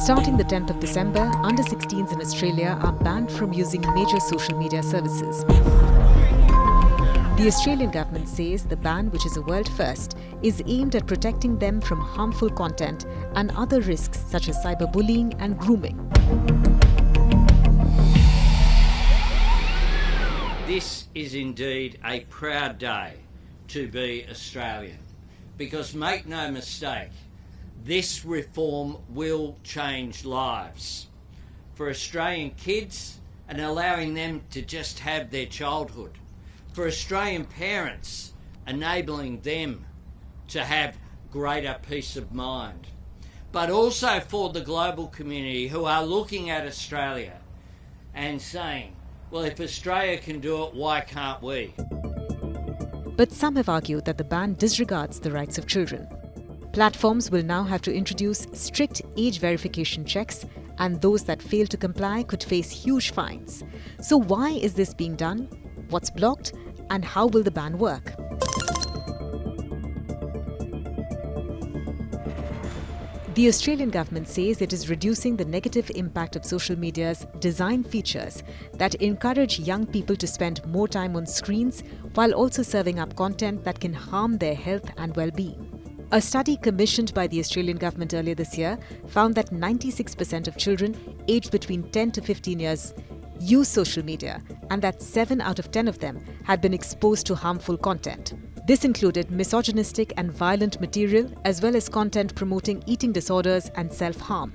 Starting the 10th of December, Under-16s in Australia are banned from using major social media services. The Australian government says the ban, which is a world first, is aimed at protecting them from harmful content and other risks such as cyberbullying and grooming. This is indeed a proud day to be Australian, because make no mistake, this reform will change lives for Australian kids and allowing them to just have their childhood, for Australian parents enabling them to have greater peace of mind, but also for the global community who are looking at Australia and saying, well, if Australia can do it, why can't we? But some have argued that the ban disregards the rights of children. Platforms will now have to introduce strict age verification checks, and those that fail to comply could face huge fines. So why is this being done? What's blocked? And how will the ban work? The Australian government says it is reducing the negative impact of social media's design features that encourage young people to spend more time on screens while also serving up content that can harm their health and well-being. A study commissioned by the Australian government earlier this year found that 96% of children aged between 10 to 15 years use social media, and that 7 out of 10 of them had been exposed to harmful content. This included misogynistic and violent material, as well as content promoting eating disorders and self-harm.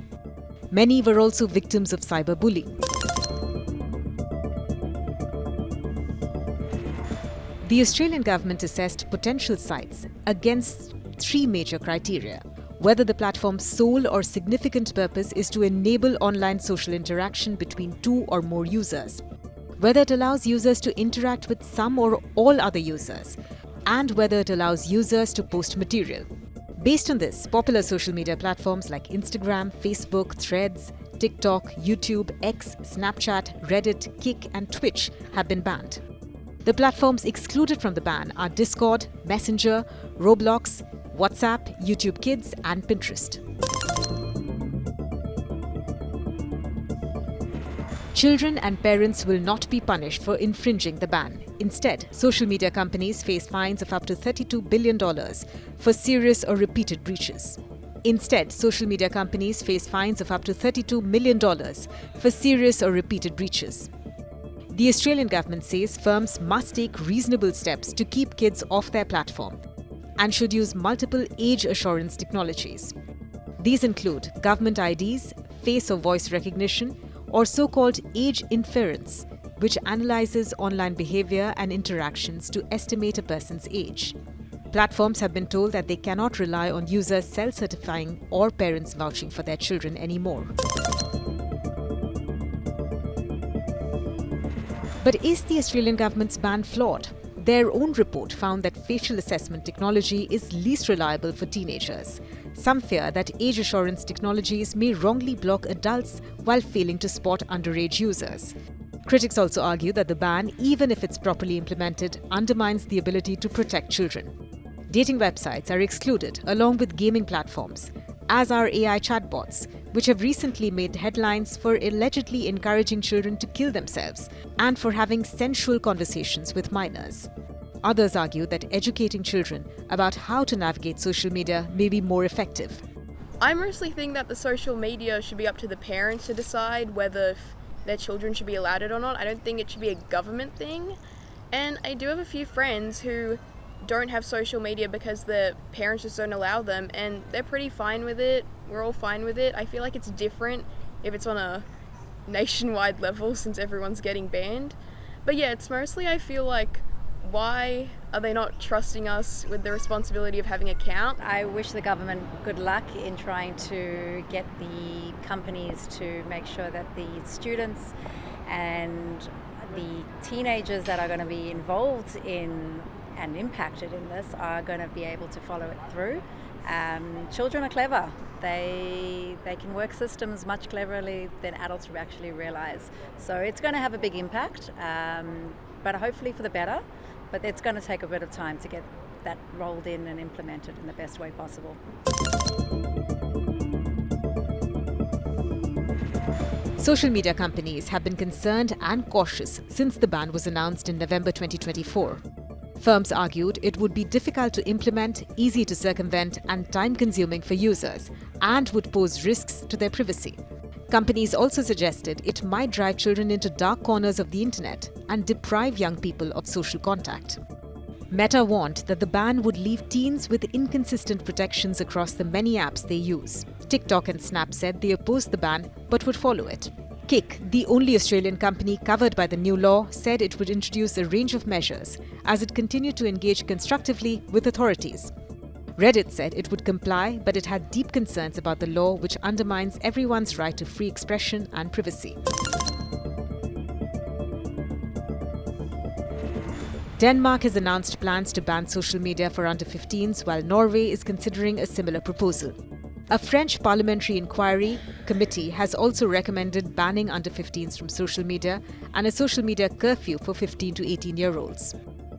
Many were also victims of cyberbullying. The Australian government assessed potential sites against 3 major criteria: whether the platform's sole or significant purpose is to enable online social interaction between 2 or more users, whether it allows users to interact with some or all other users, and whether it allows users to post material. Based on this, popular social media platforms like Instagram, Facebook, Threads, TikTok, YouTube, X, Snapchat, Reddit, Kik, and Twitch have been banned. The platforms excluded from the ban are Discord, Messenger, Roblox, WhatsApp, YouTube Kids, and Pinterest. Children and parents will not be punished for infringing the ban. Instead, social media companies face fines of up to $32 billion for serious or repeated breaches. Social media companies face fines of up to $32 million for serious or repeated breaches. The Australian government says firms must take reasonable steps to keep kids off their platform and should use multiple age assurance technologies. These include government IDs, face or voice recognition, or so-called age inference, which analyzes online behavior and interactions to estimate a person's age. Platforms have been told that they cannot rely on users self-certifying or parents vouching for their children anymore. But is the Australian government's ban flawed? Their own report found that facial assessment technology is least reliable for teenagers. Some fear that age assurance technologies may wrongly block adults while failing to spot underage users. Critics also argue that the ban, even if it's properly implemented, undermines the ability to protect children. Dating websites are excluded, along with gaming platforms, as are AI chatbots, which have recently made headlines for allegedly encouraging children to kill themselves and for having sensual conversations with minors. Others argue that educating children about how to navigate social media may be more effective. I mostly think that the social media should be up to the parents to decide whether their children should be allowed it or not. I don't think it should be a government thing. And I do have a few friends who don't have social media because their parents just don't allow them, and they're pretty fine with it. We're all fine with it. I feel like it's different if it's on a nationwide level since everyone's getting banned. But yeah, it's mostly, I feel like, why are they not trusting us with the responsibility of having an account? I wish the government good luck in trying to get the companies to make sure that the students and the teenagers that are going to be involved in and impacted in this are going to be able to follow it through. Children are clever. They can work systems much cleverly than adults actually realize. So it's going to have a big impact, but hopefully for the better. But it's going to take a bit of time to get that rolled in and implemented in the best way possible. Social media companies have been concerned and cautious since the ban was announced in November 2024. Firms argued it would be difficult to implement, easy to circumvent, and time-consuming for users, and would pose risks to their privacy. Companies also suggested it might drive children into dark corners of the internet and deprive young people of social contact. Meta warned that the ban would leave teens with inconsistent protections across the many apps they use. TikTok and Snap said they opposed the ban but would follow it. Kik, the only Australian company covered by the new law, said it would introduce a range of measures as it continued to engage constructively with authorities. Reddit said it would comply, but it had deep concerns about the law, which undermines everyone's right to free expression and privacy. Denmark has announced plans to ban social media for under-15s, while Norway is considering a similar proposal. A French parliamentary inquiry committee has also recommended banning under-15s from social media and a social media curfew for 15 to 18-year-olds.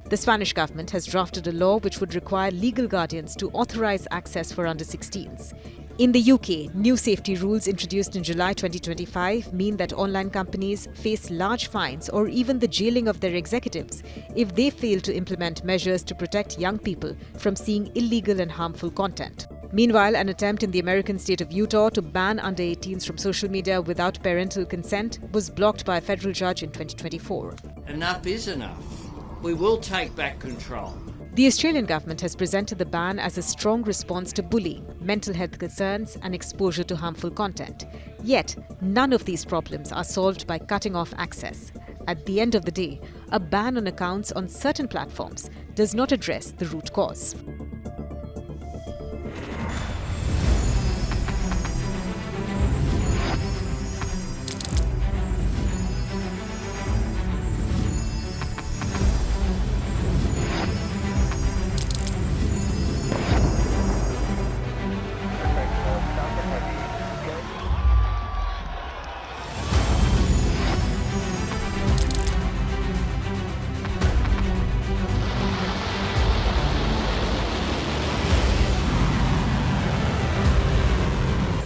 The Spanish government has drafted a law which would require legal guardians to authorize access for under-16s. In the UK, new safety rules introduced in July 2025 mean that online companies face large fines or even the jailing of their executives if they fail to implement measures to protect young people from seeing illegal and harmful content. Meanwhile, an attempt in the American state of Utah to ban under-18s from social media without parental consent was blocked by a federal judge in 2024. Enough is enough. We will take back control. The Australian government has presented the ban as a strong response to bullying, mental health concerns, and exposure to harmful content. Yet, none of these problems are solved by cutting off access. At the end of the day, a ban on accounts on certain platforms does not address the root cause.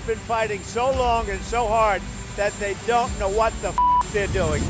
Been fighting so long and so hard that they don't know what the they're doing.